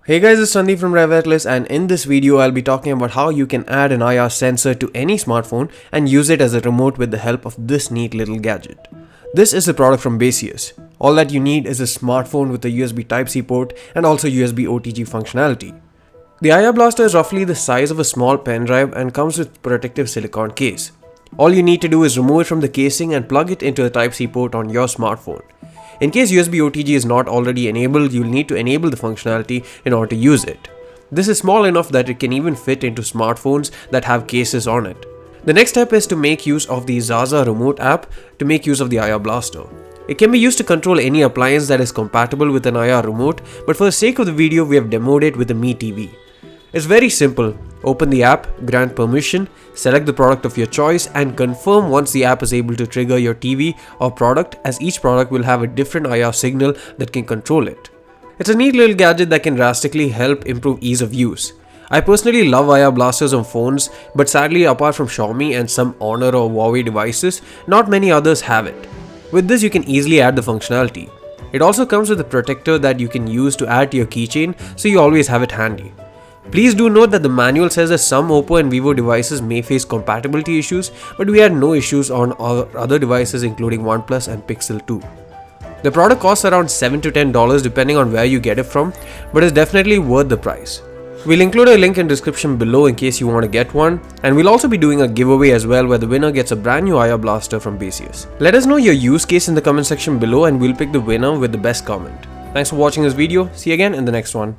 Hey guys, it's Sandeep from RevAtlas, and in this video I'll be talking about how you can add an IR sensor to any smartphone and use it as a remote with the help of this neat little gadget. This is a product from Basius. All that you need is a smartphone with a USB Type-C port and also USB OTG functionality. The IR blaster is roughly the size of a small pen drive and comes with protective silicone case. All you need to do is remove it from the casing and plug it into the Type-C port on your smartphone. In case USB OTG is not already enabled, you'll need to enable the functionality in order to use it. This is small enough that it can even fit into smartphones that have cases on it. The next step is to make use of the Zaza remote app to make use of the IR blaster. It can be used to control any appliance that is compatible with an IR remote, but for the sake of the video we have demoed it with the Mi TV. It's very simple. Open the app, grant permission, select the product of your choice and confirm once the app is able to trigger your TV or product, as each product will have a different IR signal that can control it. It's a neat little gadget that can drastically help improve ease of use. I personally love IR blasters on phones, but sadly apart from Xiaomi and some Honor or Huawei devices, not many others have it. With this you can easily add the functionality. It also comes with a protector that you can use to add to your keychain, so you always have it handy. Please do note that the manual says that some Oppo and Vivo devices may face compatibility issues, but we had no issues on our other devices including OnePlus and Pixel 2. The product costs around $7 to $10 depending on where you get it from, but is definitely worth the price. We'll include a link in description below in case you want to get one, and we'll also be doing a giveaway as well where the winner gets a brand new IR blaster from Basius. Let us know your use case in the comment section below and we'll pick the winner with the best comment. Thanks for watching this video. See you again in the next one.